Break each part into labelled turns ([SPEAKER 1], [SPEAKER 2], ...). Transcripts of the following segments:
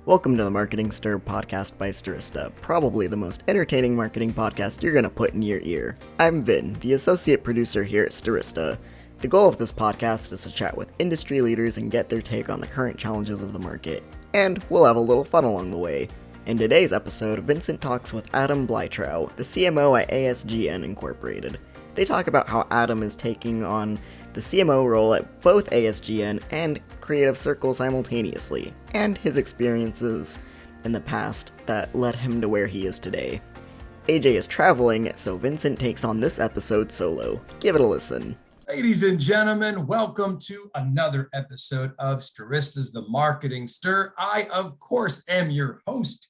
[SPEAKER 1] Welcome to the Marketing Stir podcast by Stirista, probably the most entertaining marketing podcast you're gonna put in your ear. I'm Vin, the associate producer here at Starista. The goal of this podcast is to chat with industry leaders and get their take on the current challenges of the market, and we'll have a little fun along the way. In today's episode, Vincent talks with Adam Bleibtreu, the CMO at ASGN Incorporated. They talk about how Adam is taking on the CMO role at both ASGN and Creative Circle simultaneously, and his experiences in the past that led him to where he is today. Ajay is traveling, so Vincent takes on this episode solo. Give it a listen.
[SPEAKER 2] Ladies and gentlemen, welcome to another episode of Starista's The Marketing Stir. I, of course, am your host,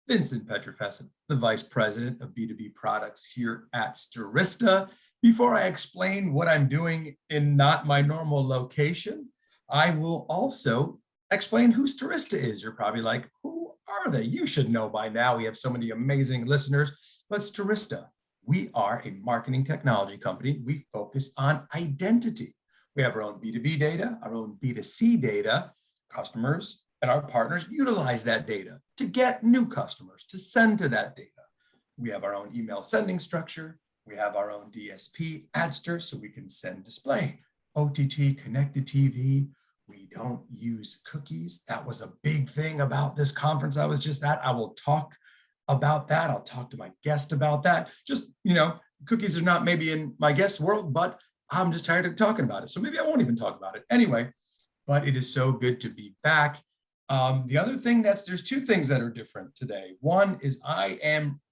[SPEAKER 2] Vincent Petrofessa, the Vice President of B2B Products here at Starista. Before I explain what I'm doing in not my normal location, I will also explain who Starista is. You're probably like, who are they? You should know by now. We have so many amazing listeners. But Starista, we are a marketing technology company. We focus on identity. We have our own B2B data, our own B2C data. Customers and our partners utilize that data to get new customers, to send to that data. We have our own email sending structure. We have our own DSP, Adster, so we can send display, OTT, connected TV. We don't use cookies. That was a big thing about this conference I was just at. I will talk about that. I'll talk to my guest about that. Just, cookies are not maybe in my guest's world, but I'm just tired of talking about it. So maybe I won't even talk about it. Anyway, but it is so good to be back. The other thing there's two things that are different today. One is I am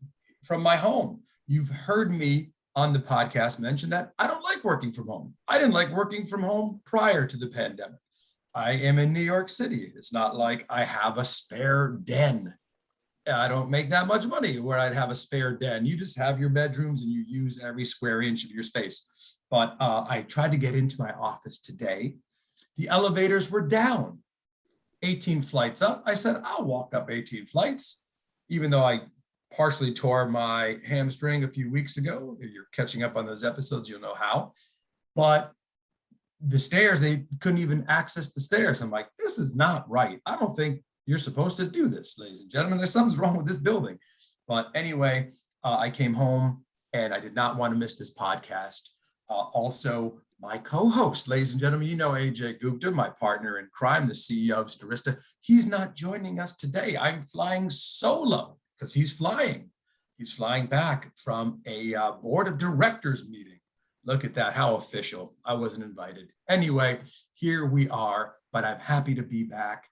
[SPEAKER 2] from my home. You've heard me on the podcast mention that I don't like working from home. I didn't like working from home prior to the pandemic. I am in New York City. It's not like I have a spare den. I don't make that much money where I'd have a spare den. You just have your bedrooms and you use every square inch of your space. But I tried to get into my office today. The elevators were down. 18 flights up. I said, I'll walk up 18 flights, even though I partially tore my hamstring a few weeks ago. If you're catching up on those episodes, you'll know how. But the stairs, they couldn't even access the stairs. I'm like, this is not right. I don't think you're supposed to do this, ladies and gentlemen. There's something's wrong with this building. But anyway, I came home and I did not want to miss this podcast. Also, my co-host, ladies and gentlemen, you know Ajay Gupta, my partner in crime, the CEO of Stirista. He's not joining us today. I'm flying solo because he's flying. He's flying back from a board of directors meeting. Look at that, how official. I wasn't invited. Anyway, here we are, but I'm happy to be back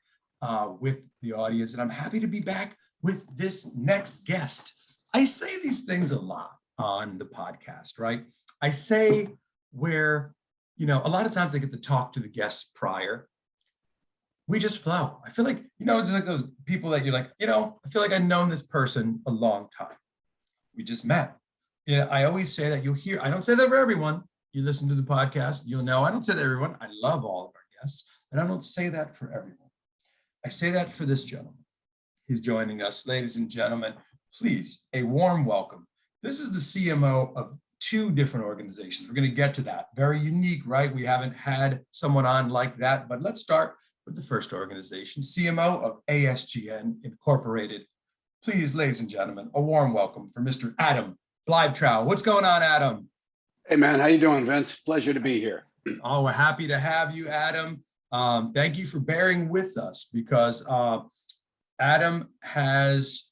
[SPEAKER 2] with the audience, and I'm happy to be back with this next guest. I say these things a lot on the podcast, right? I say where, a lot of times I get to talk to the guests prior. We just flow. I feel like, it's like those people that you're like, I feel like I've known this person a long time. We just met. I always say that you'll hear, I don't say that for everyone. You listen to the podcast, you'll know I don't say that for everyone. I love all of our guests, but I don't say that for everyone. I say that for this gentleman. He's joining us. Ladies and gentlemen, please, a warm welcome. This is the CMO of two different organizations. We're going to get to that. Very unique, right? We haven't had someone on like that, but let's start with the first organization, CMO of ASGN Incorporated. Please, ladies and gentlemen, a warm welcome for Mr. Adam Bleibtreu. What's going on, Adam?
[SPEAKER 3] Hey, man. How you doing, Vince? Pleasure to be here.
[SPEAKER 2] Oh, we're happy to have you, Adam. Thank you for bearing with us because Adam has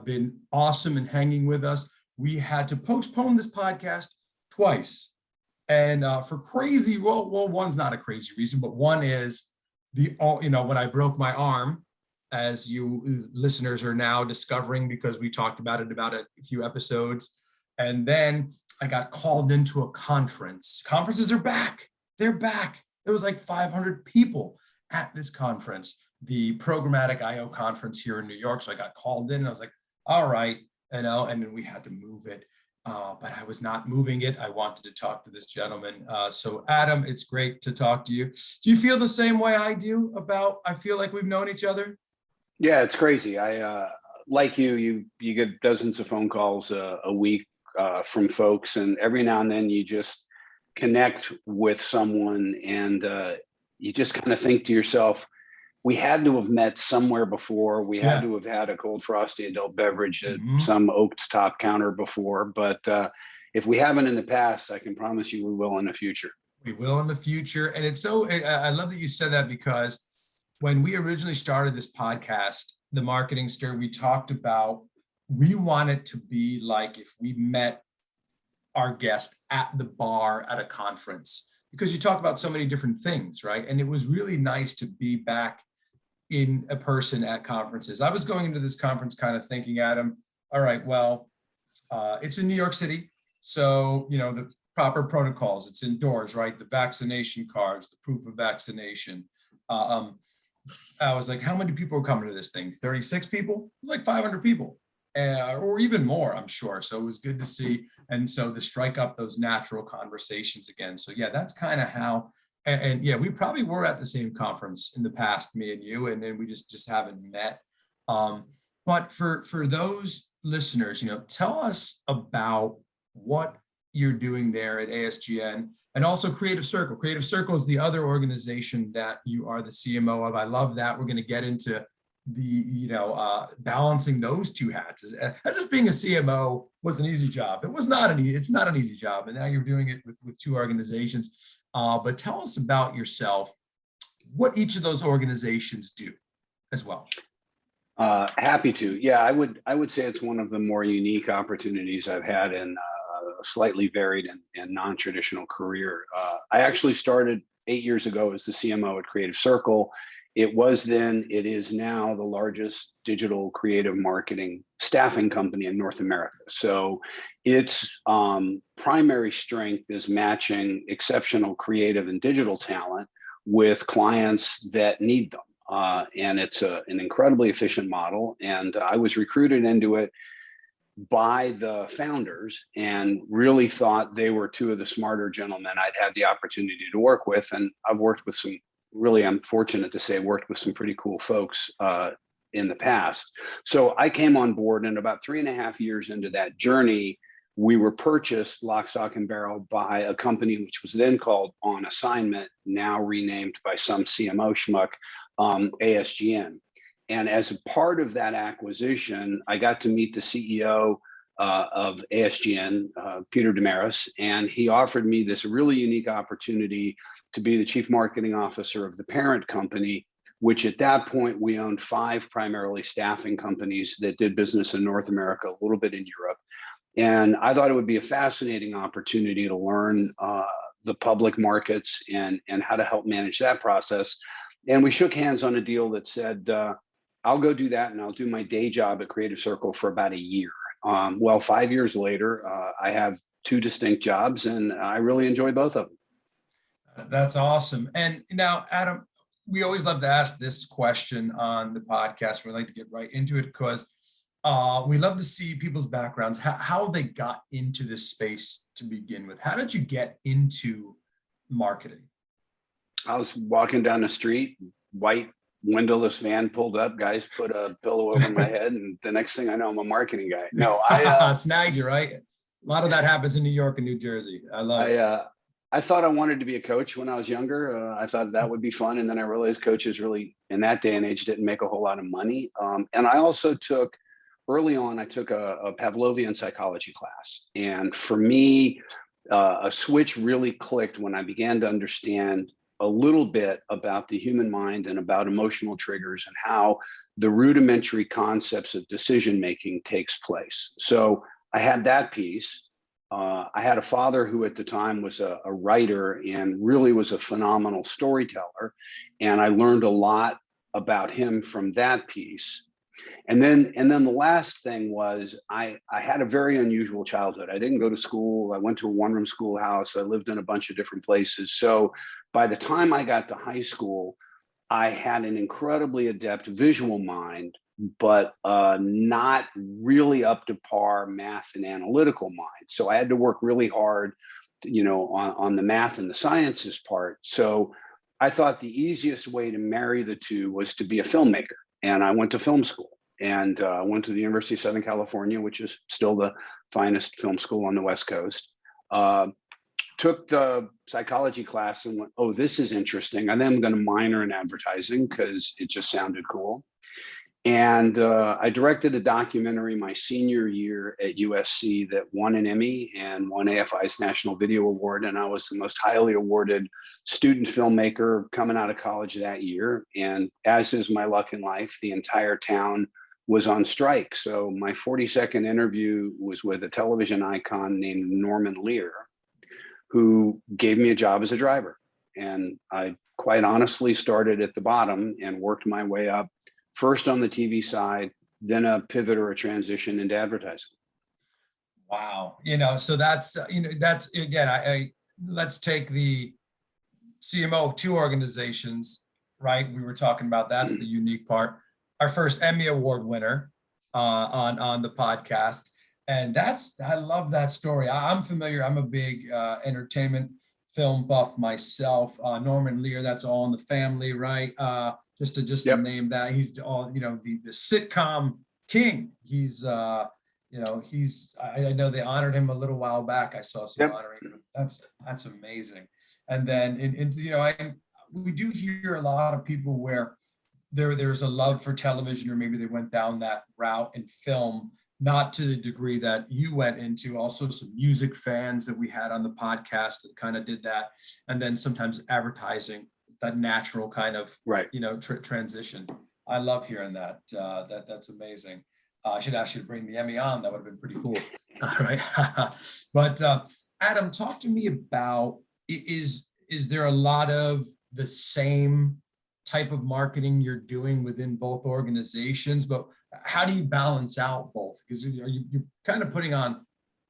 [SPEAKER 2] been awesome in hanging with us. We had to postpone this podcast twice. And for crazy, well, one's not a crazy reason, but one is when I broke my arm, as you listeners are now discovering because we talked about it about a few episodes. And then I got called into a conference. Conferences are back. They're back. There was like 500 people at this conference, the Programmatic IO conference here in New York. So I got called in and I was like, all right, and then we had to move it. But I was not moving it. I wanted to talk to this gentleman. So Adam, it's great to talk to you. Do you feel the same way I do I feel like we've known each other?
[SPEAKER 3] Yeah, it's crazy. I like you get dozens of phone calls a week from folks, and every now and then you just connect with someone and you just kind of think to yourself, we had to have met somewhere before. We had
[SPEAKER 2] Yeah.
[SPEAKER 3] to have had a cold frosty adult beverage at
[SPEAKER 2] Mhm.
[SPEAKER 3] some Oaks top counter before. But if we haven't in the past, I can promise you we will in the future.
[SPEAKER 2] We will in the future. And it's so, I love that you said that, because when we originally started this podcast, The Marketing Stir, we talked about, we want it to be like if we met our guest at the bar at a conference, because you talk about so many different things, right? And it was really nice to be back in a person at conferences. I was going into this conference kind of thinking, Adam, all right, well, it's in New York City. So, the proper protocols, it's indoors, right? The vaccination cards, the proof of vaccination. I was like, how many people are coming to this thing? 36 people? It was like 500 people, or even more, I'm sure. So it was good to see. And so to strike up those natural conversations again. So yeah, that's kind of how, and yeah, we probably were at the same conference in the past, me and you, and then we just haven't met. But for those listeners, tell us about what you're doing there at ASGN, and also Creative Circle. Creative Circle is the other organization that you are the CMO of. I love that. We're going to get into the, balancing those two hats. As if being a CMO was an easy job. It was not it's not an easy job. And now you're doing it with two organizations. But tell us about yourself, what each of those organizations do as well.
[SPEAKER 3] Happy to. Yeah, I would say it's one of the more unique opportunities I've had in a slightly varied and non-traditional career. I actually started 8 years ago as the CMO at Creative Circle. It was then, it is now the largest digital creative marketing staffing company in North America. So its primary strength is matching exceptional creative and digital talent with clients that need them. And it's an incredibly efficient model. And I was recruited into it by the founders and really thought they were two of the smarter gentlemen I'd had the opportunity to work with. And I've worked with some, really, I'm fortunate to say, worked with some pretty cool folks in the past. So I came on board, and about 3.5 years into that journey, we were purchased lock, stock, and barrel by a company which was then called On Assignment, now renamed by some CMO schmuck, ASGN. And as a part of that acquisition, I got to meet the CEO of ASGN, Peter Damaris, and he offered me this really unique opportunity to be the chief marketing officer of the parent company, which at that point we owned 5 primarily staffing companies that did business in North America, a little bit in Europe. And I thought it would be a fascinating opportunity to learn the public markets and how to help manage that process. And we shook hands on a deal that said, I'll go do that, and I'll do my day job at Creative Circle for about a year. Well, 5 years later, I have 2 distinct jobs, and I really enjoy both of them.
[SPEAKER 2] That's awesome. And now, Adam, we always love to ask this question on the podcast. We like to get right into it because we love to see people's backgrounds, how they got into this space to begin with. How did you get into marketing?
[SPEAKER 3] I was walking down the street, white windowless van pulled up, guys put a pillow over my head, and the next thing I know, I'm a marketing guy. No, I
[SPEAKER 2] snagged you, right? A lot of that happens in New York and New Jersey. I love it.
[SPEAKER 3] I thought I wanted to be a coach when I was younger. I thought that would be fun. And then I realized coaches really, in that day and age, didn't make a whole lot of money. And I also took, early on, I took a Pavlovian psychology class. And for me, a switch really clicked when I began to understand a little bit about the human mind and about emotional triggers and how the rudimentary concepts of decision-making takes place. So I had that piece. I had a father who at the time was a writer and really was a phenomenal storyteller. And I learned a lot about him from that piece. And then the last thing was I had a very unusual childhood. I didn't go to school. I went to a one-room schoolhouse. I lived in a bunch of different places. So by the time I got to high school, I had an incredibly adept visual mind, but not really up to par math and analytical mind. So I had to work really hard, on the math and the sciences part. So I thought the easiest way to marry the two was to be a filmmaker. And I went to film school and went to the University of Southern California, which is still the finest film school on the West Coast. took the psychology class and went, oh, this is interesting. I then I'm going to minor in advertising because it just sounded cool. And I directed a documentary my senior year at USC that won an Emmy and won AFI's National Video Award. And I was the most highly awarded student filmmaker coming out of college that year. And as is my luck in life, the entire town was on strike. So my 42nd interview was with a television icon named Norman Lear, who gave me a job as a driver. And I quite honestly started at the bottom and worked my way up, first on the TV side, then a pivot or a transition into advertising.
[SPEAKER 2] Wow. So that's, that's, again, let's take the CMO of two organizations, right? We were talking about, that's the unique part. Our first Emmy Award winner on the podcast. And I love that story. I'm familiar. I'm a big entertainment film buff myself. Norman Lear, that's All in the Family, right? Just to name that, he's all, the sitcom king. He's, I know they honored him a little while back. I saw some honoring him. That's amazing. And then, we do hear a lot of people where there's a love for television, or maybe they went down that route in film, not to the degree that you went into. Also some music fans that we had on the podcast that kind of did that. And then sometimes advertising, that natural kind of, transition. I love hearing that. That's amazing. I should actually bring the Emmy on. That would have been pretty cool. All right. But Adam, talk to me about, is there a lot of the same type of marketing you're doing within both organizations, but how do you balance out both? Because you're kind of putting on,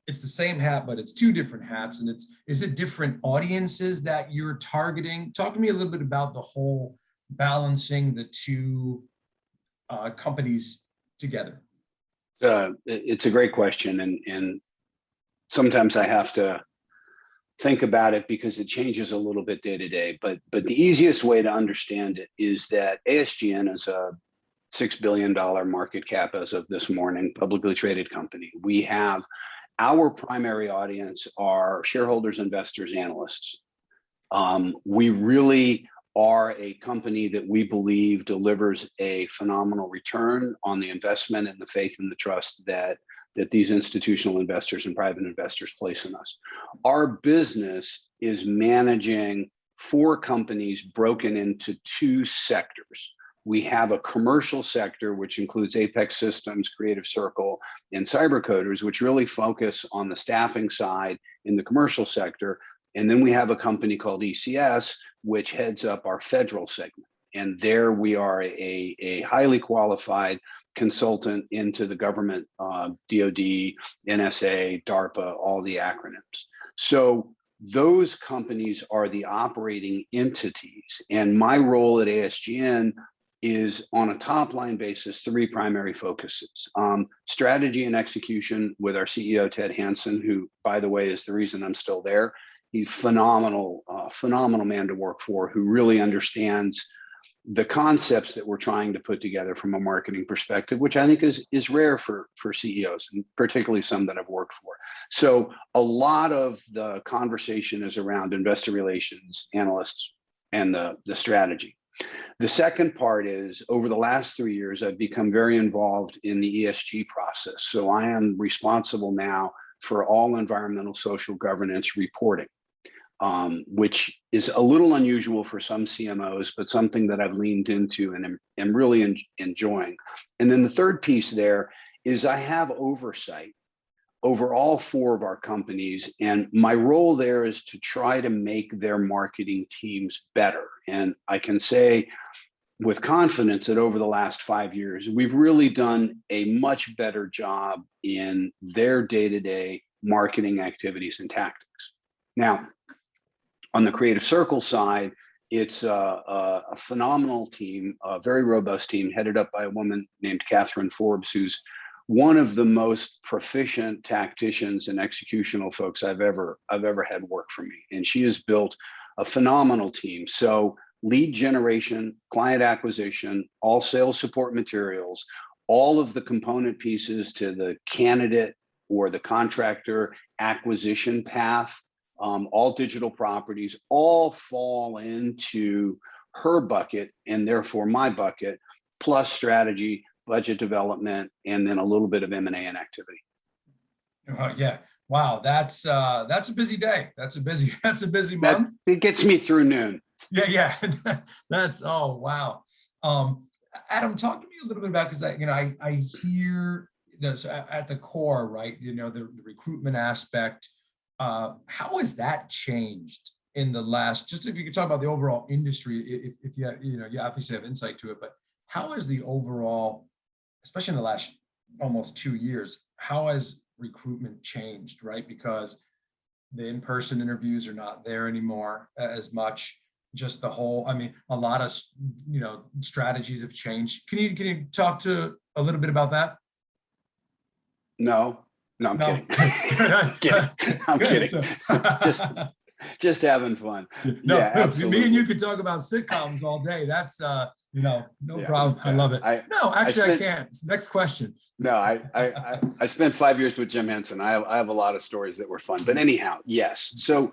[SPEAKER 2] it's the same hat, but it's two different hats. And is it different audiences that you're targeting? Talk to me a little bit about the whole balancing the two companies together.
[SPEAKER 3] It's a great question. And sometimes I have to think about it because it changes a little bit day to day. But the easiest way to understand it is that ASGN is a $6 billion market cap as of this morning, publicly traded company. We have our primary audience are shareholders, investors, analysts. We really are a company that we believe delivers a phenomenal return on the investment and the faith and the trust that these institutional investors and private investors place in us. Our business is managing 4 companies broken into 2 sectors. We have a commercial sector, which includes Apex Systems, Creative Circle, and Cybercoders, which really focus on the staffing side in the commercial sector. And then we have a company called ECS, which heads up our federal segment. And there we are a highly qualified consultant into the government, DoD, NSA, DARPA, all the acronyms. So those companies are the operating entities. And my role at ASGN is on a top line basis, 3 primary focuses. Strategy and execution with our CEO, Ted Hansen, who, by the way, is the reason I'm still there. He's phenomenal man to work for, who really understands the concepts that we're trying to put together from a marketing perspective, which I think is rare for CEOs, and particularly some that I've worked for. So a lot of the conversation is around investor relations, analysts, and the strategy. The second part is, over the last 3 years, I've become very involved in the ESG process. So I am responsible now for all environmental social governance reporting, which is a little unusual for some CMOs, but something that I've leaned into and am really enjoying. And then the third piece there is I have oversight over all 4 of our companies. And my role there is to try to make their marketing teams better. And I can say with confidence that over the last 5 years, we've really done a much better job in their day-to-day marketing activities and tactics. Now, on the Creative Circle side, it's a phenomenal team, a very robust team headed up by a woman named Catherine Forbes, who's one of the most proficient tacticians and executional folks I've ever had work for me. And she has built a phenomenal team. So lead generation, client acquisition, all sales support materials, all of the component pieces to the candidate or the contractor acquisition path all digital properties, all fall into her bucket and therefore my bucket, plus strategy, budget development, and then a little bit of M&A and activity.
[SPEAKER 2] Yeah. Wow. That's a busy day. That's a busy month.
[SPEAKER 3] It gets me through noon.
[SPEAKER 2] Yeah. That's, oh, wow. Adam, talk to me a little bit about, because I hear, so at the core, right, the recruitment aspect, how has that changed in the last, just if you could talk about the overall industry, if you you obviously have insight to it, but how has the overall, especially in the last almost 2 years, how has recruitment changed, right? Because the in-person interviews are not there anymore as much. Just the whole, a lot of, strategies have changed. Can you talk to a little bit about that?
[SPEAKER 3] No, I'm kidding. I'm kidding.
[SPEAKER 2] So,
[SPEAKER 3] just having fun.
[SPEAKER 2] No,
[SPEAKER 3] yeah, absolutely.
[SPEAKER 2] Me and you could talk about sitcoms all day. That's no problem. I love it. I can't. Next question.
[SPEAKER 3] No, I spent 5 years with Jim Henson. I have a lot of stories that were fun, but anyhow, yes. So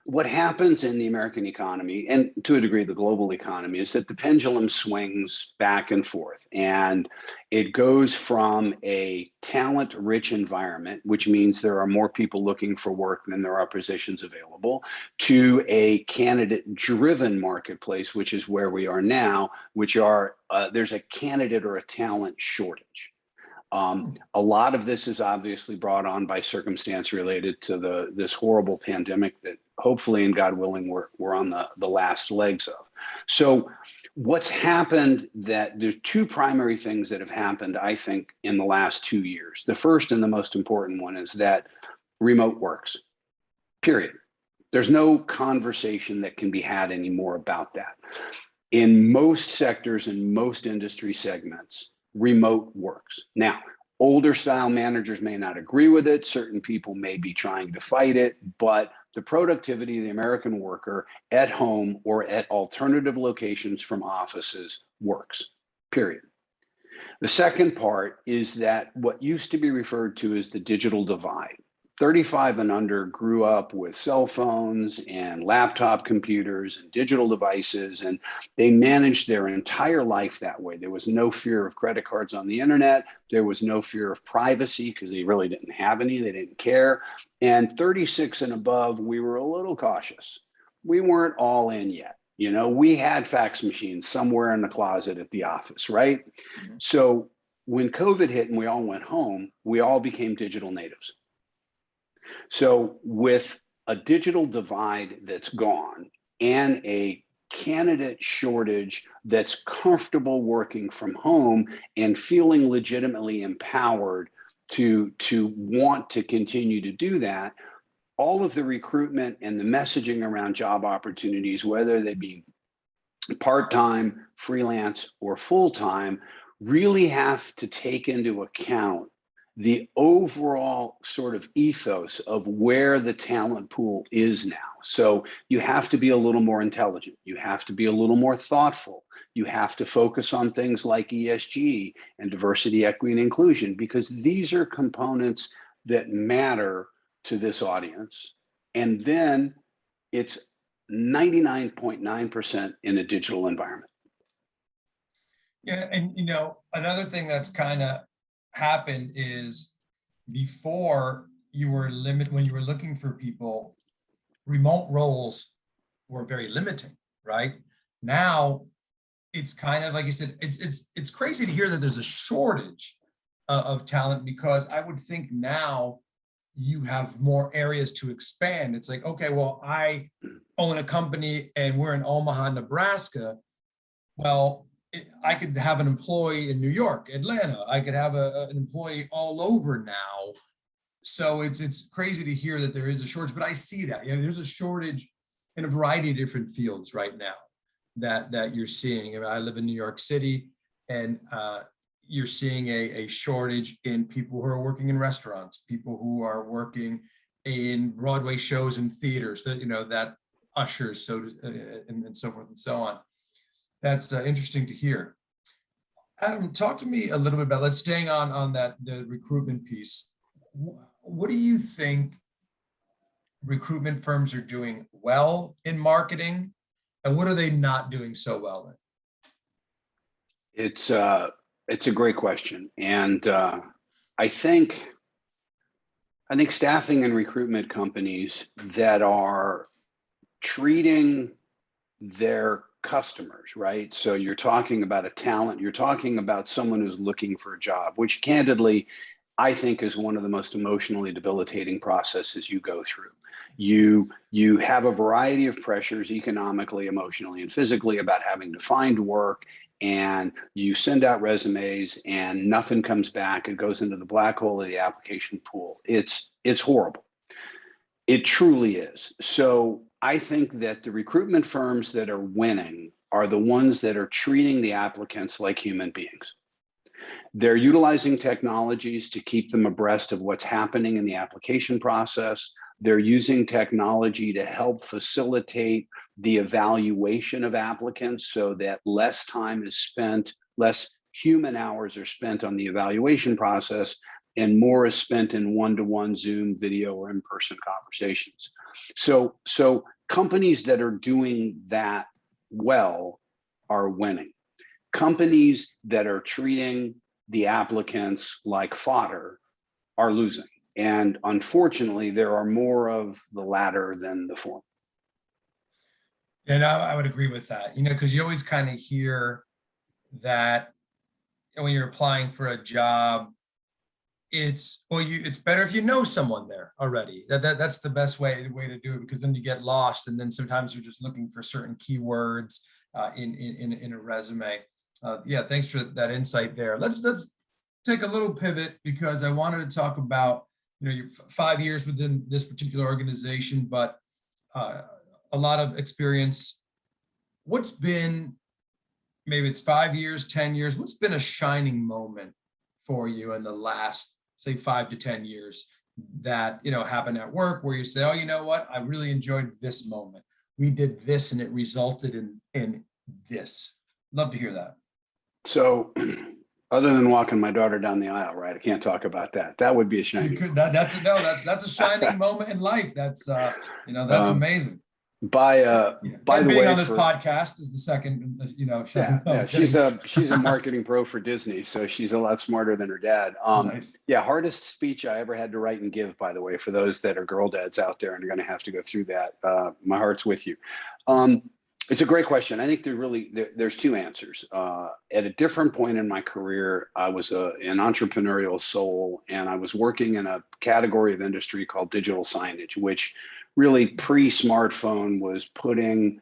[SPEAKER 3] what happens in the American economy, and to a degree the global economy, is that the pendulum swings back and forth, and it goes from a talent-rich environment, which means there are more people looking for work than there are positions available, to a candidate-driven marketplace, which is where we are now, which are there's a candidate or a talent shortage. A lot of this is obviously brought on by circumstance related to this horrible pandemic that hopefully and God willing we're on the last legs of. So what's happened, that there's two primary things that have happened, I think, in the last 2 years. The first and the most important one is that remote works, period. There's no conversation that can be had anymore about that. In most sectors and most industry segments, remote works. Now, older style managers may not agree with it. Certain people may be trying to fight it, but the productivity of the American worker at home or at alternative locations from offices works, period. The second part is that what used to be referred to as the digital divide. 35 and under grew up with cell phones and laptop computers and digital devices, and they managed their entire life that way. There was no fear of credit cards on the internet. There was no fear of privacy because they really didn't have any. They didn't care. And 36 and above, we were a little cautious. We weren't all in yet. We had fax machines somewhere in the closet at the office, right? Mm-hmm. So when COVID hit and we all went home, we all became digital natives. So with a digital divide that's gone and a candidate shortage that's comfortable working from home and feeling legitimately empowered to want to continue to do that, all of the recruitment and the messaging around job opportunities, whether they be part-time, freelance, or full-time, really have to take into account the overall sort of ethos of where the talent pool is now. So you have to be a little more intelligent. You have to be a little more thoughtful. You have to focus on things like ESG and diversity, equity, and inclusion, because these are components that matter to this audience. And then it's 99.9% in a digital environment.
[SPEAKER 2] Yeah, and another thing that's kind of happened is, before when you were looking for people, remote roles were very limiting, right? Now it's kind of like you said, it's crazy to hear that there's a shortage of talent, because I would think now you have more areas to expand. It's like, okay, well, I own a company and we're in Omaha, Nebraska. Well, I could have an employee in New York, Atlanta. I could have an employee all over now. So it's crazy to hear that there is a shortage, but I see that. There's a shortage in a variety of different fields right now that you're seeing. I live in New York City, and you're seeing a shortage in people who are working in restaurants, people who are working in Broadway shows and theaters, that ushers, and so forth and so on. That's interesting to hear. Adam, talk to me a little bit about, let's staying on the recruitment piece. What do you think recruitment firms are doing well in marketing, and what are they not doing so well in?
[SPEAKER 3] It's a great question, and I think staffing and recruitment companies that are treating their customers, right? So you're talking about a talent, you're talking about someone who's looking for a job, which candidly, I think is one of the most emotionally debilitating processes you go through. You have a variety of pressures economically, emotionally, and physically about having to find work, and you send out resumes and nothing comes back. It goes into the black hole of the application pool. It's horrible. It truly is. So I think that the recruitment firms that are winning are the ones that are treating the applicants like human beings. They're utilizing technologies to keep them abreast of what's happening in the application process. They're using technology to help facilitate the evaluation of applicants so that less time is spent, less human hours are spent on the evaluation process, and more is spent in one-to-one Zoom, video, or in-person conversations. So companies that are doing that well are winning. Companies that are treating the applicants like fodder are losing. And unfortunately, there are more of the latter than the former.
[SPEAKER 2] And I would agree with that, because you always kind of hear that when you're applying for a job, it's better if you know someone there already. That's the best way to do it, because then you get lost, and then sometimes you're just looking for certain keywords in a resume. Thanks for that insight there. Let's take a little pivot, because I wanted to talk about your 5 years within this particular organization, but a lot of experience. What's been, maybe it's 5 years, 10 years, what's been a shining moment for you in the last, say, 5 to 10 years that happened at work, where you say, oh, you know what, I really enjoyed this moment. We did this and it resulted in this. Love to hear that.
[SPEAKER 3] So other than walking my daughter down the aisle, right? I can't talk about that. That would be a shining moment.
[SPEAKER 2] That's a shining moment in life. That's amazing.
[SPEAKER 3] By the way,
[SPEAKER 2] being on this podcast is the second,
[SPEAKER 3] she's a marketing pro for Disney, so she's a lot smarter than her dad.
[SPEAKER 2] Nice.
[SPEAKER 3] Hardest speech I ever had to write and give, by the way, for those that are girl dads out there and are going to have to go through that. My heart's with you. It's a great question. I think there's two answers. At a different point in my career, I was an entrepreneurial soul, and I was working in a category of industry called digital signage, which really pre-smartphone was putting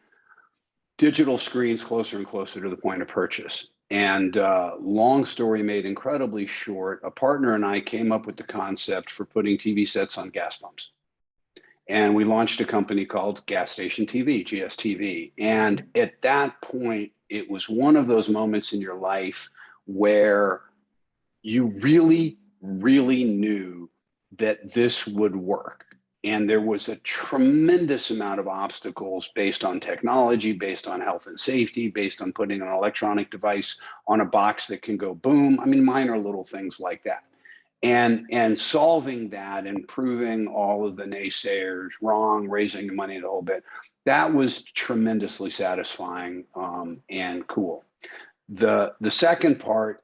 [SPEAKER 3] digital screens closer and closer to the point of purchase. And long story made incredibly short, a partner and I came up with the concept for putting TV sets on gas pumps. And we launched a company called Gas Station TV, GSTV. And at that point, it was one of those moments in your life where you really, really knew that this would work. And there was a tremendous amount of obstacles based on technology, based on health and safety, based on putting an electronic device on a box that can go boom. I mean, minor little things like that. And solving that and proving all of the naysayers wrong, raising the money the whole bit, that was tremendously satisfying and cool. The second part,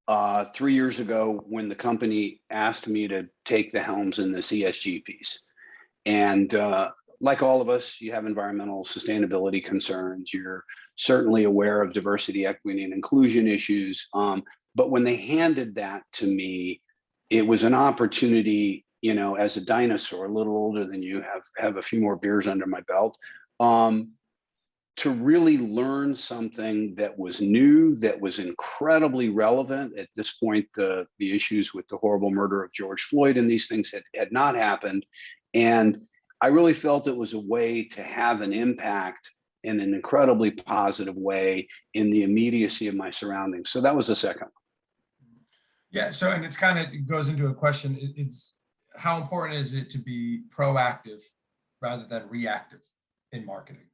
[SPEAKER 3] 3 years ago, when the company asked me to take the helms in this ESG piece. And like all of us, you have environmental sustainability concerns. You're certainly aware of diversity, equity, and inclusion issues. But when they handed that to me, it was an opportunity, as a dinosaur, a little older than you, have a few more beers under my belt, to really learn something that was new, that was incredibly relevant. At this point, the issues with the horrible murder of George Floyd and these things had not happened. And I really felt it was a way to have an impact in an incredibly positive way in the immediacy of my surroundings. So that was the second.
[SPEAKER 2] Yeah, so, and it goes into a question, it's how important is it to be proactive rather than reactive in marketing?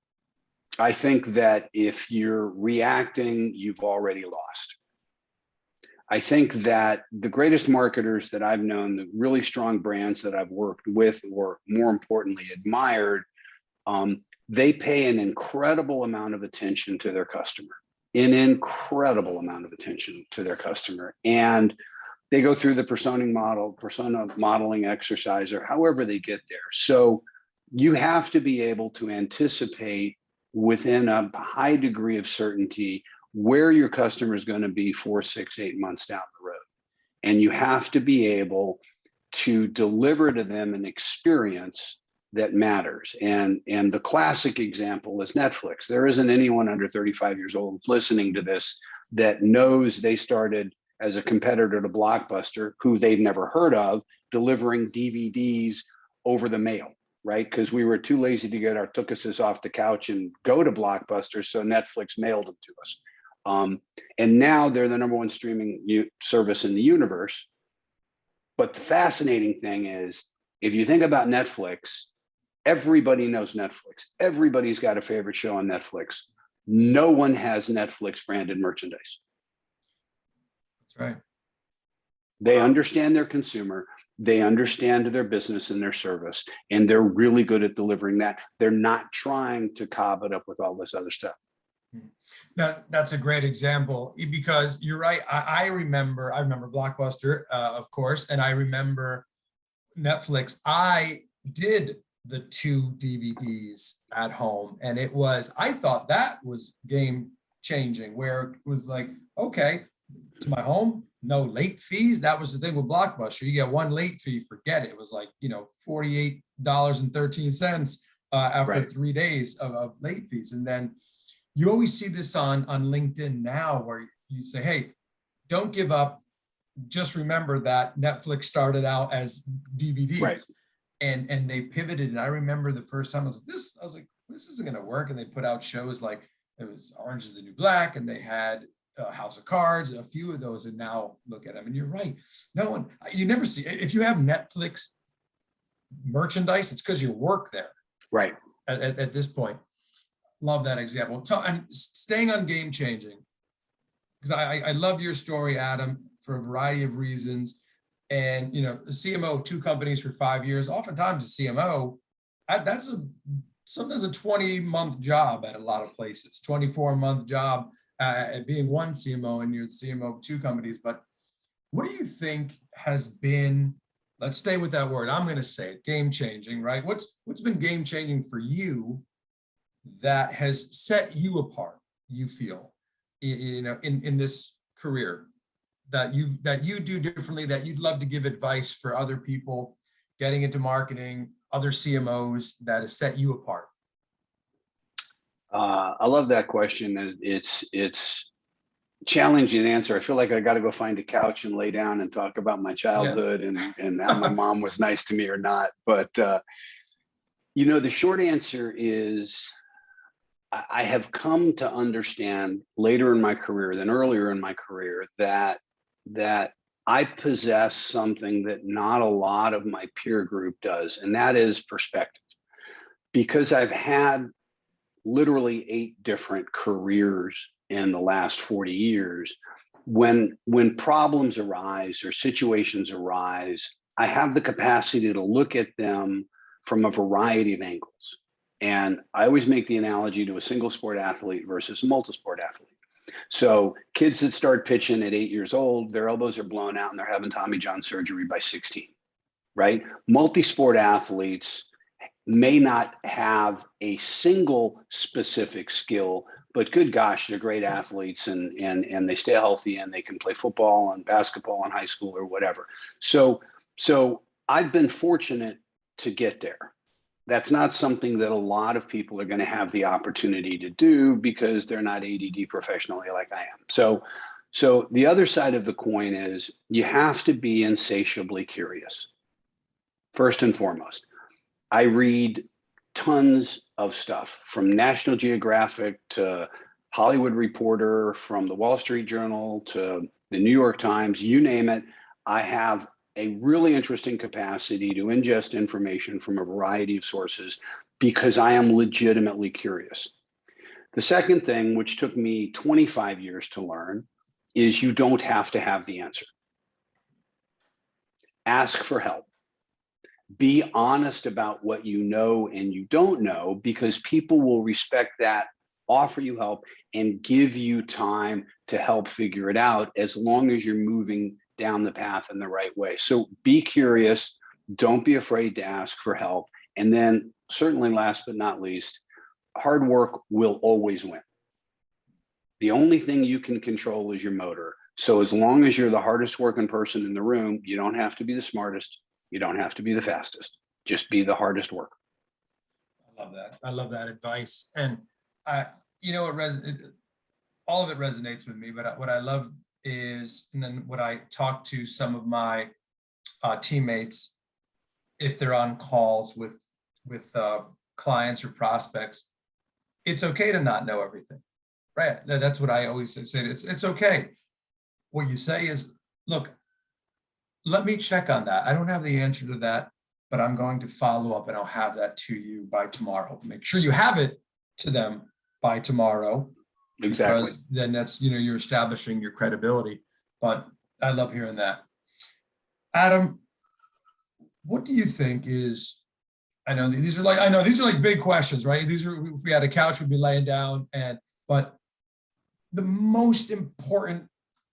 [SPEAKER 3] I think that if you're reacting, you've already lost. I think that the greatest marketers that I've known, the really strong brands that I've worked with, or more importantly, admired, they pay an incredible amount of attention to their customer, an incredible amount of attention to their customer. And they go through the persona modeling exercise, or however they get there. So you have to be able to anticipate within a high degree of certainty where your customer is going to be 4, 6, 8 months down the road. And you have to be able to deliver to them an experience that matters. And the classic example is Netflix. There isn't anyone under 35 years old listening to this that knows they started as a competitor to Blockbuster, who they've never heard of, delivering DVDs over the mail, right? Because we were too lazy to get our tookuses off the couch and go to Blockbuster, so Netflix mailed them to us. And now they're the #1 streaming service in the universe. But the fascinating thing is, if you think about Netflix, everybody knows Netflix. Everybody's got a favorite show on Netflix. No one has Netflix branded merchandise.
[SPEAKER 2] That's right.
[SPEAKER 3] They understand their consumer. They understand their business and their service, and they're really good at delivering that. They're not trying to cob it up with all this other stuff.
[SPEAKER 2] That's a great example, because you're right. I remember Blockbuster, of course, and I remember Netflix. I did the 2 DVDs at home, and I thought that was game changing, where it was like, okay, to my home, no late fees. That was the thing with Blockbuster. You get 1 late fee, forget it. It was like, $48.13 after
[SPEAKER 3] Right.
[SPEAKER 2] 3 days of late fees. And then you always see this on LinkedIn now, where you say, hey, don't give up. Just remember that Netflix started out as DVDs,
[SPEAKER 3] Right.
[SPEAKER 2] and they pivoted. And I remember the first time I was like, this isn't going to work. And they put out shows like, it was Orange is the New Black, and they had House of Cards, a few of those. And now look at them, and you're right. You never see, if you have Netflix merchandise, it's because you work there.
[SPEAKER 3] Right.
[SPEAKER 2] At this point. Love that example. And staying on game changing, because I love your story, Adam, for a variety of reasons. And the CMO, 2 companies for 5 years. Oftentimes a CMO, that's sometimes a 20-month job at a lot of places, 24-month job at being one CMO, and you're the CMO of 2 companies. But what do you think has been, let's stay with that word, I'm going to say it, game changing, right? What's been game changing for you that has set you apart, you feel, in this career, that you do differently, that you'd love to give advice for other people getting into marketing, other CMOs, that has set you apart?
[SPEAKER 3] I love that question, and it's challenging to answer. I feel like I got to go find a couch and lay down and talk about my childhood and how my mom was nice to me or not. But the short answer is, I have come to understand later in my career than earlier in my career that I possess something that not a lot of my peer group does, and that is perspective. Because I've had literally 8 different careers in the last 40 years, when problems arise or situations arise, I have the capacity to look at them from a variety of angles. And I always make the analogy to a single sport athlete versus a multi-sport athlete. So kids that start pitching at 8 years old, their elbows are blown out and they're having Tommy John surgery by 16, right? Multi-sport athletes may not have a single specific skill, but good gosh, they're great athletes, and they stay healthy, and they can play football and basketball in high school or whatever. So I've been fortunate to get there. That's not something that a lot of people are going to have the opportunity to do because they're not ADD professionally like I am. So the other side of the coin is you have to be insatiably curious. First and foremost, I read tons of stuff, from National Geographic to Hollywood Reporter, from the Wall Street Journal to the New York Times, you name it. I have a really interesting capacity to ingest information from a variety of sources because I am legitimately curious. The second thing, which took me 25 years to learn, is you don't have to have the answer. Ask for help. Be honest about what you know and you don't know, because people will respect that, offer you help, and give you time to help figure it out, as long as you're moving down the path in the right way. So be curious. Don't be afraid to ask for help. And then, certainly last but not least, hard work will always win. The only thing you can control is your motor. So as long as you're the hardest working person in the room, you don't have to be the smartest. You don't have to be the fastest. Just be the hardest worker.
[SPEAKER 2] I love that. I love that advice. And all of it resonates with me, but what I love is, and then when I talk to some of my teammates, if they're on calls with clients or prospects, it's okay to not know everything, right? That's what I always say. It's okay. What you say is, look, let me check on that. I don't have the answer to that, but I'm going to follow up and I'll have that to you by tomorrow. Make sure you have it to them by tomorrow.
[SPEAKER 3] Exactly.
[SPEAKER 2] Because then that's, you're establishing your credibility. But I love hearing that. Adam, what do you think is, I know these are like big questions, right? These are, if we had a couch, we'd be laying down, but the most important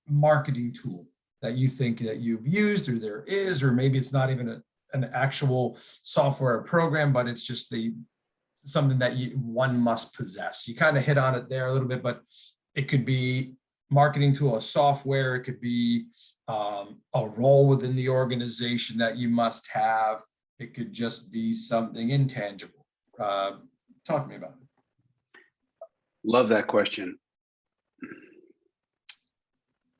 [SPEAKER 2] marketing tool that you think that you've used, or there is, or maybe it's not even an actual software or program, but it's just something that one must possess. You kind of hit on it there a little bit, but it could be marketing tool, a software, it could be a role within the organization that you must have. It could just be something intangible. Talk to me about it.
[SPEAKER 3] Love that question.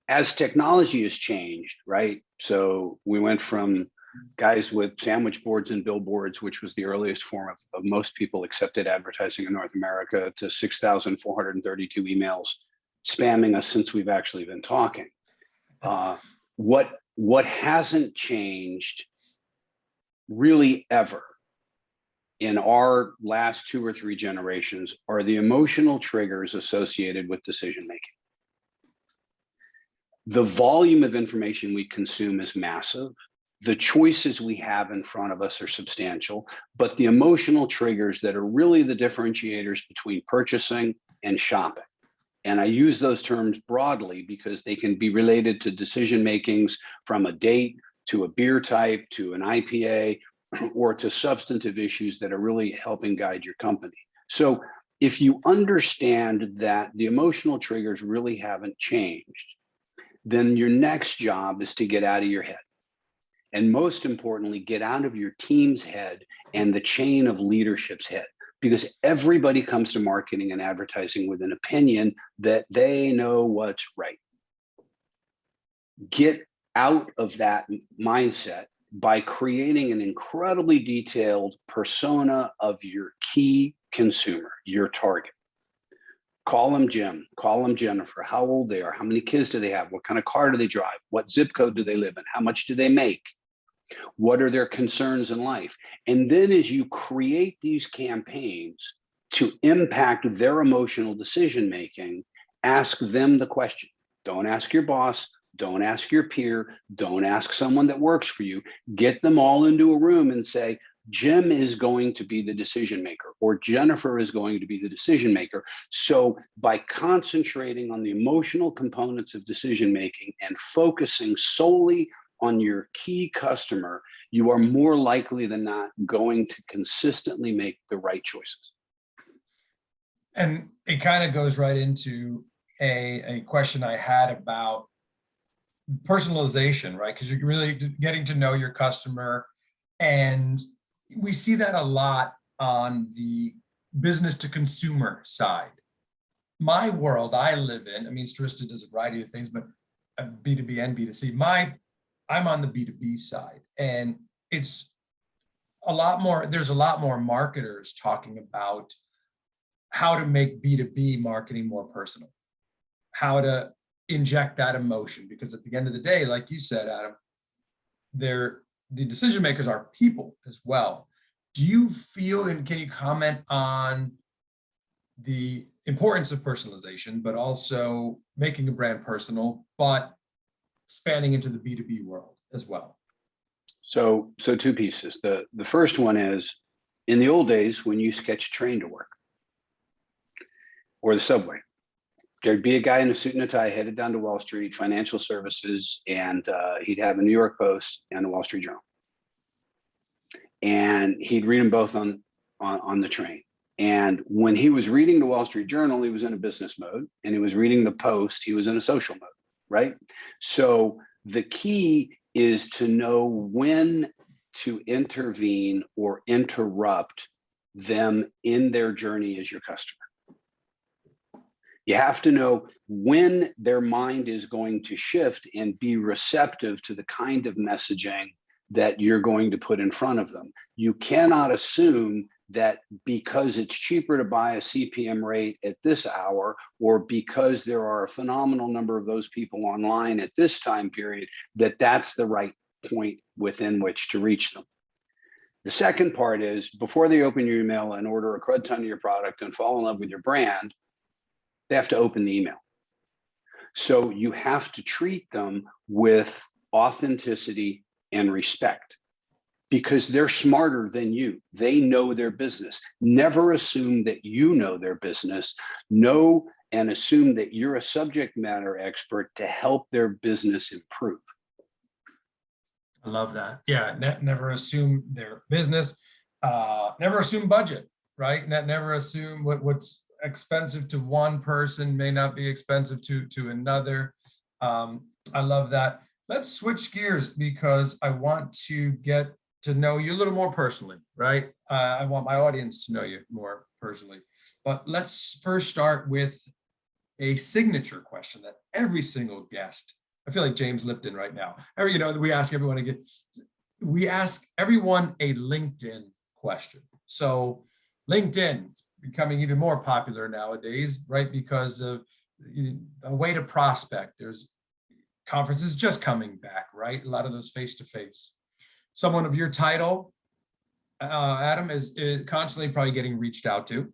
[SPEAKER 3] As technology has changed, right? So we went from guys with sandwich boards and billboards, which was the earliest form of most people accepted advertising in North America, to 6,432 emails spamming us since we've actually been talking. What hasn't changed really ever in our last 2 or 3 generations are the emotional triggers associated with decision making. The volume of information we consume is massive. The choices we have in front of us are substantial, but the emotional triggers that are really the differentiators between purchasing and shopping. And I use those terms broadly because they can be related to decision makings from a date to a beer type to an IPA, or to substantive issues that are really helping guide your company. So if you understand that the emotional triggers really haven't changed, then your next job is to get out of your head. And most importantly, get out of your team's head and the chain of leadership's head, because everybody comes to marketing and advertising with an opinion that they know what's right. Get out of that mindset by creating an incredibly detailed persona of your key consumer, your target. Call them Jim, call them Jennifer, how old they are, how many kids do they have, what kind of car do they drive, what zip code do they live in, how much do they make, what are their concerns in life. And then as you create these campaigns to impact their emotional decision-making, ask them the question. Don't ask your boss, don't ask your peer, don't ask someone that works for you. Get them all into a room and say, Jim is going to be the decision maker, or Jennifer is going to be the decision maker. So by concentrating on the emotional components of decision making and focusing solely on your key customer, you are more likely than not going to consistently make the right choices.
[SPEAKER 2] And it kind of goes right into a question I had about personalization, right? Because you're really getting to know your customer, and we see that a lot on the business to consumer side. My world I live in, I mean, Stirista does a variety of things, but B2B and B2C. I'm on the B2B side, and it's a lot more, there's a lot more marketers talking about how to make B2B marketing more personal, how to inject that emotion, because at the end of the day, like you said, Adam, the decision makers are people as well. Do you feel, and can you comment on the importance of personalization, but also making a brand personal, but spanning into the B2B world as well?
[SPEAKER 3] So two pieces. The first one is, in the old days when you sketch train to work or the subway, there'd be a guy in a suit and a tie headed down to Wall Street, financial services, and he'd have the New York Post and the Wall Street Journal. And he'd read them both on the train. And when he was reading the Wall Street Journal, he was in a business mode, and he was reading the Post, he was in a social mode, right? So the key is to know when to intervene or interrupt them in their journey as your customer. You have to know when their mind is going to shift and be receptive to the kind of messaging that you're going to put in front of them. You cannot assume that because it's cheaper to buy a CPM rate at this hour, or because there are a phenomenal number of those people online at this time period, that that's the right point within which to reach them. The second part is, before they open your email and order a crud ton of your product and fall in love with your brand, they have to open the email. So you have to treat them with authenticity and respect, because they're smarter than you. They know their business. Never assume that you know their business. Know and assume that you're a subject matter expert to help their business improve.
[SPEAKER 2] I love that. Yeah, never assume their business. Never assume budget, right? Never assume what's expensive to one person may not be expensive to another. I love that. Let's switch gears, because I want to get to know you a little more personally, right? I want my audience to know you more personally. But let's first start with a signature question that every single guest, I feel like James Lipton right now. We ask everyone a LinkedIn question. So LinkedIn is becoming even more popular nowadays, right? Because of a way to prospect. There's conferences just coming back, right? A lot of those face-to-face. Someone of your title, Adam, is constantly probably getting reached out to.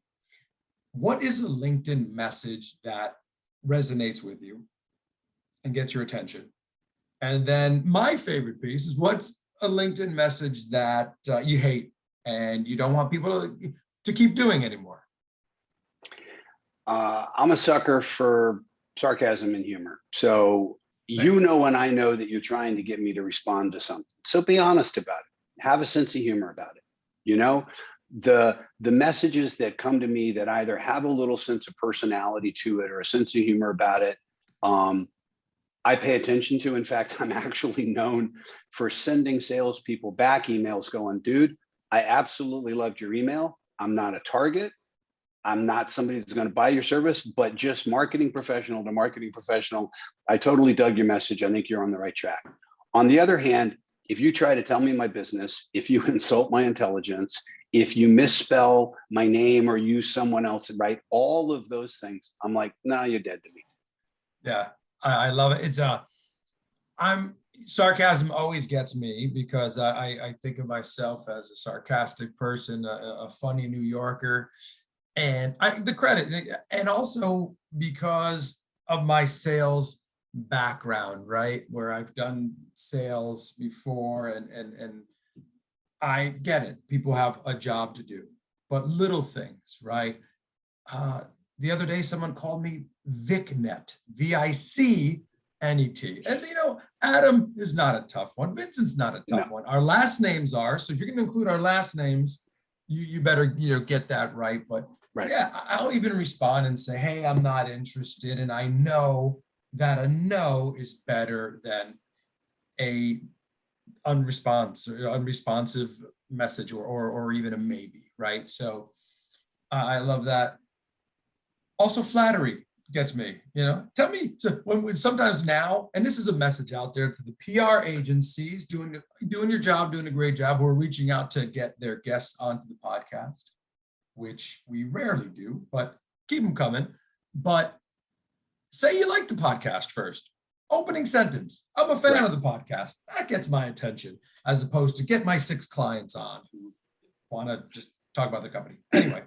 [SPEAKER 2] What is a LinkedIn message that resonates with you and gets your attention? And then my favorite piece is, what's a LinkedIn message that you hate and you don't want people to keep doing anymore?
[SPEAKER 3] I'm a sucker for sarcasm and humor. So
[SPEAKER 2] Same.
[SPEAKER 3] You know, and I know that you're trying to get me to respond to something. So be honest about it. Have a sense of humor about it. You know, the messages that come to me that either have a little sense of personality to it or a sense of humor about it, I pay attention to. In fact, I'm actually known for sending salespeople back emails going, dude, I absolutely loved your email. I'm not a target. I'm not somebody that's going to buy your service, but just marketing professional to marketing professional. I totally dug your message. I think you're on the right track. On the other hand, if you try to tell me my business, if you insult my intelligence, if you misspell my name or use someone else, right? All of those things, I'm like, no, you're dead to me.
[SPEAKER 2] Yeah, I love it. Sarcasm always gets me, because I think of myself as a sarcastic person, a funny New Yorker. And the credit, and also because of my sales background, right? Where I've done sales before, and I get it. People have a job to do, but little things, right? The other day, someone called me VicNet, VICNET. And Adam is not a tough one. Vincent's not a tough one. Our last names are, so if you're going to include our last names, you better get that right. But
[SPEAKER 3] right.
[SPEAKER 2] Yeah, I'll even respond and say, hey, I'm not interested, and I know that a no is better than a unresponsive message or even a maybe, right? So I love that. Also, flattery gets me. Tell me, so when sometimes now, and this is a message out there to the PR agencies doing your job, doing a great job, who are reaching out to get their guests onto the podcast, which we rarely do, but keep them coming. But say you like the podcast first. Opening sentence, I'm a fan of the podcast. That gets my attention, as opposed to get my 6 clients on who want to just talk about their company. Anyway,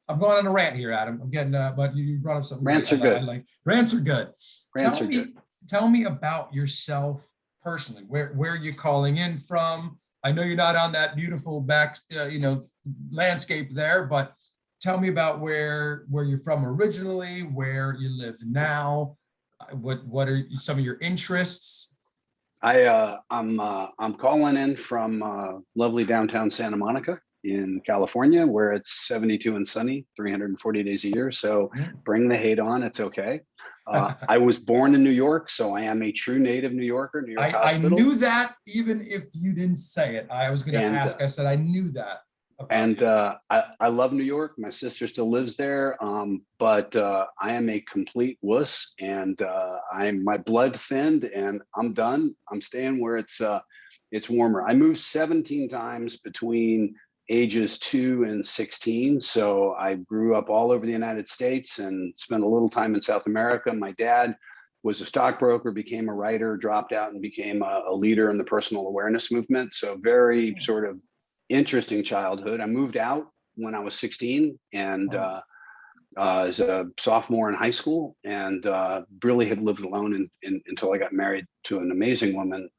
[SPEAKER 2] I'm going on a rant here, Adam. I'm getting, but you brought up something.
[SPEAKER 3] Rants are good.
[SPEAKER 2] Rants are good.
[SPEAKER 3] Rants are good.
[SPEAKER 2] Tell me about yourself personally. Where are you calling in from? I know you're not on that beautiful landscape there, but tell me about where you're from originally, where you live now. What are some of your interests?
[SPEAKER 3] I'm calling in from lovely downtown Santa Monica in California, where it's 72 and sunny 340 days a year. So bring the hate on, it's okay. I was born in New York, so I am a true native New Yorker. New York Hospital.
[SPEAKER 2] I knew that even if you didn't say it. I was going to ask. I said I knew that.
[SPEAKER 3] I love New York. My sister still lives there, but I am a complete wuss, and my blood thinned, and I'm done. I'm staying where it's warmer. I moved 17 times between ages 2 and 16, so I grew up all over the United States and spent a little time in South America. My dad was a stockbroker, became a writer, dropped out, and became a leader in the personal awareness movement. So very sort of interesting childhood. I moved out when I was 16 and as a sophomore in high school, and really had lived alone until I got married to an amazing woman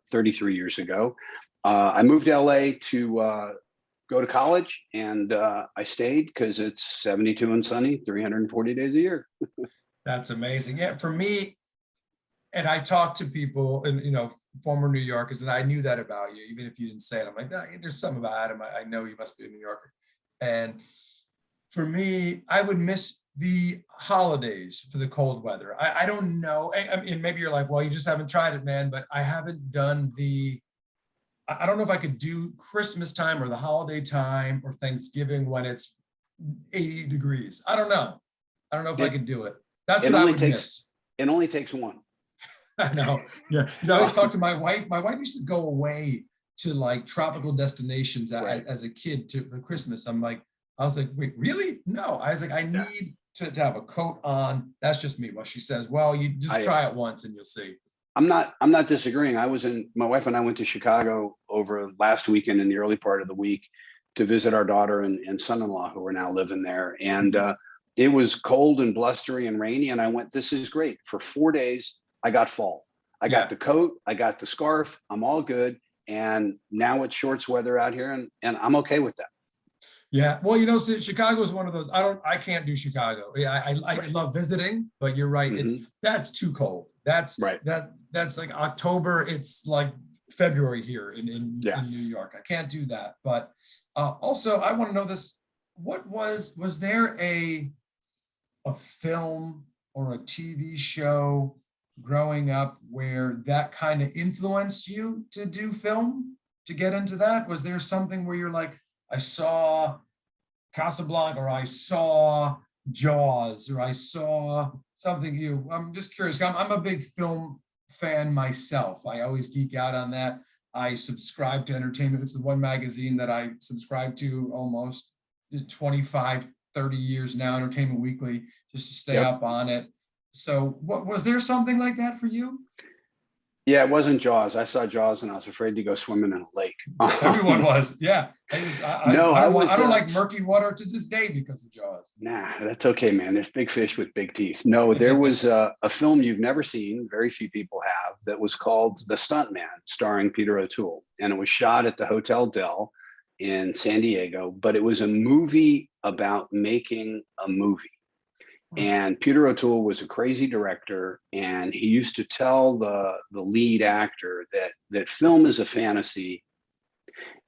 [SPEAKER 3] 33 years ago. I moved to LA to go to college, and I stayed because it's 72 and sunny 340 days a year.
[SPEAKER 2] That's amazing. Yeah, for me, and I talk to people and former New Yorkers, and I knew that about you, even if you didn't say it. I'm like, nah, there's something about Adam. I know you must be a New Yorker. And for me, I would miss the holidays for the cold weather. I don't know. I mean, maybe you're like, well, you just haven't tried it, man. But I haven't done I don't know if I could do Christmas time or the holiday time or Thanksgiving when it's 80 degrees. I don't know. I don't know if I could do it. That's what I would miss.
[SPEAKER 3] It only takes one.
[SPEAKER 2] I know. Yeah. Because I always talk to my wife. My wife used to go away to like tropical destinations as a kid for Christmas. I was like, wait, really? No. I was like, I need to have a coat on. That's just me. Well, she says, well, you just try it once and you'll see.
[SPEAKER 3] I'm not disagreeing. My wife and I went to Chicago over last weekend in the early part of the week to visit our daughter and son-in-law who are now living there. And it was cold and blustery and rainy. And I went, this is great. For 4 days, I got fall. I got the coat, I got the scarf, I'm all good. And now it's shorts weather out here, and I'm okay with that.
[SPEAKER 2] Yeah, well, Chicago is one of those. I can't do Chicago. Yeah, I love visiting, but you're right. That's too cold. That's right. That's like October. It's like February here in New York. I can't do that. But also, I want to know this. What was there a film or a TV show growing up where that kind of influenced you to do film, to get into that? Was there something where you're like, I saw Casablanca, or I saw Jaws, or I saw something? I'm just curious. I'm a big film fan myself. I always geek out on that. I subscribe to Entertainment. It's the one magazine that I subscribe to almost 25, 30 years now, Entertainment Weekly, just to stay up on it. So was there something like that for you?
[SPEAKER 3] Yeah, it wasn't Jaws. I saw Jaws and I was afraid to go swimming in a lake.
[SPEAKER 2] Everyone was, yeah. I don't like murky water to this day because of Jaws.
[SPEAKER 3] Nah, that's okay, man. There's big fish with big teeth. No, there was a film you've never seen, very few people have, that was called The Stunt Man, starring Peter O'Toole. And it was shot at the Hotel Del in San Diego, but it was a movie about making a movie. And Peter O'Toole was a crazy director, and he used to tell the lead actor that film is a fantasy,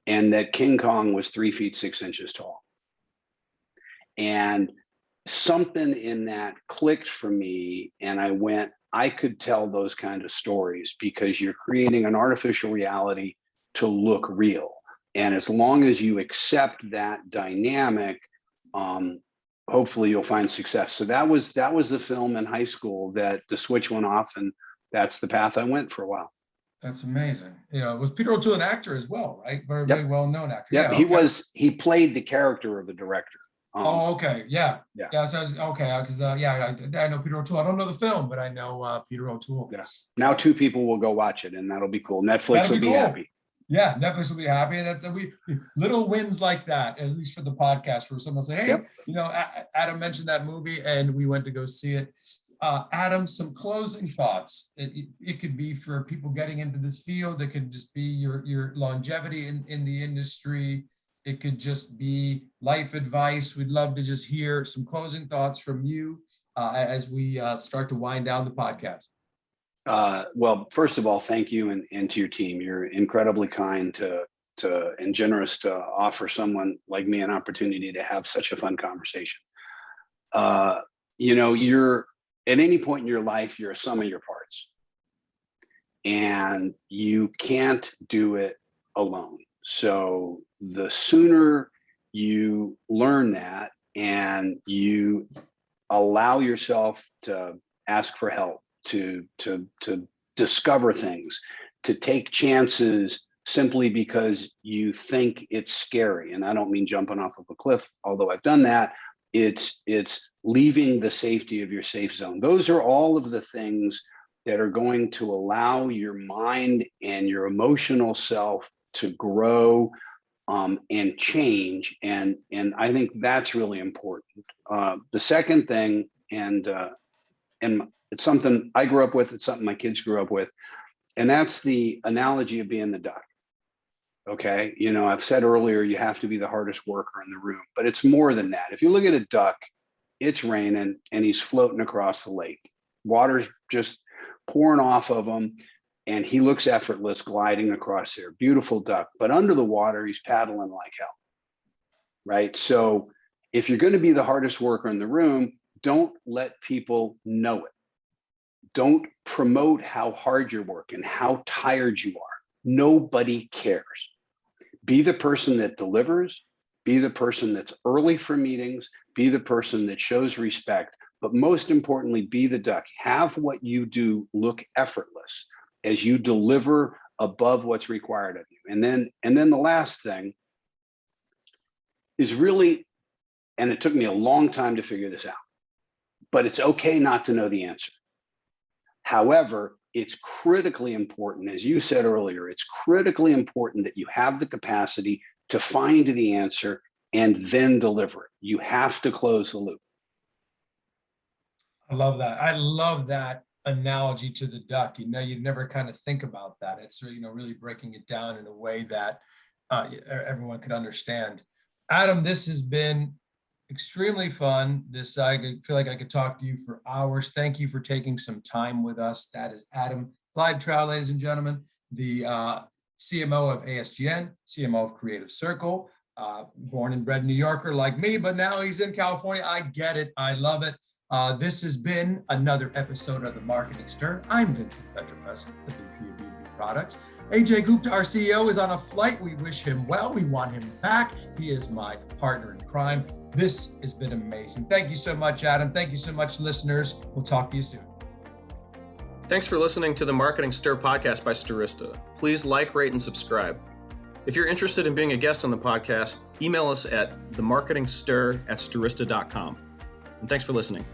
[SPEAKER 3] and that King Kong was 3 feet 6 inches tall. And something in that clicked for me, and I went, I could tell those kind of stories because you're creating an artificial reality to look real. And as long as you accept that dynamic, hopefully you'll find success. So that was the film in high school that the switch went off, and that's the path I went for a while.
[SPEAKER 2] That's amazing. Was Peter O'Toole an actor as well, right? Very well-known actor.
[SPEAKER 3] Yeah, he played the character of the director.
[SPEAKER 2] Okay. Yeah. So because I know Peter O'Toole. I don't know the film, but I know Peter O'Toole.
[SPEAKER 3] Yeah. Now 2 people will go watch it, and that'll be cool. Netflix will be happy.
[SPEAKER 2] Yeah, Netflix will be happy. And that's little wins like that, at least for the podcast, where someone say, hey,
[SPEAKER 3] Yep.
[SPEAKER 2] Adam mentioned that movie and we went to go see it. Adam, some closing thoughts. It could be for people getting into this field. It could just be your longevity in the industry. It could just be life advice. We'd love to just hear some closing thoughts from you as we start to wind down the podcast.
[SPEAKER 3] Well, first of all, thank you and to your team. You're incredibly kind to and generous to offer someone like me an opportunity to have such a fun conversation. You're at any point in your life, you're a sum of your parts, and you can't do it alone. So the sooner you learn that and you allow yourself to ask for help, to discover things, to take chances simply because you think it's scary. And I don't mean jumping off of a cliff, although I've done that. It's leaving the safety of your safe zone. Those are all of the things that are going to allow your mind and your emotional self to grow and change. And I think that's really important. The second thing, and it's something I grew up with, it's something my kids grew up with, and that's the analogy of being the duck. Okay, I've said earlier, you have to be the hardest worker in the room, but it's more than that. If you look at a duck, it's raining and he's floating across the lake. Water's just pouring off of him and he looks effortless gliding across there. Beautiful duck, but under the water, he's paddling like hell, right? So if you're going to be the hardest worker in the room, don't let people know it. Don't promote how hard you're working, how tired you are. Nobody cares. Be the person that delivers, be the person that's early for meetings, be the person that shows respect, but most importantly, be the duck. Have what you do look effortless as you deliver above what's required of you. And then the last thing is really, and it took me a long time to figure this out, but it's okay not to know the answer. However, it's critically important, as you said earlier, it's critically important that you have the capacity to find the answer and then deliver it. You have to close the loop.
[SPEAKER 2] I love that. I love that analogy to the duck. You'd never kind of think about that. It's really breaking it down in a way that everyone could understand. Adam, this has been extremely fun. I feel like I could talk to you for hours. Thank you for taking some time with us. That is Adam Bleibtreu, ladies and gentlemen, the CMO of ASGN, CMO of Creative Circle, born and bred New Yorker like me, but now he's in California. I get it. I love it. This has been another episode of The Marketing Stir. I'm Vincent, the VP of B2B Products. Ajay Gupta, our CEO, is on a flight. We wish him well. We want him back. He is my partner in crime. This has been amazing. Thank you so much, Adam. Thank you so much, listeners. We'll talk to you soon.
[SPEAKER 4] Thanks for listening to the Marketing Stir podcast by Starista. Please like, rate, and subscribe. If you're interested in being a guest on the podcast, email us at themarketingstir@starista.com. And thanks for listening.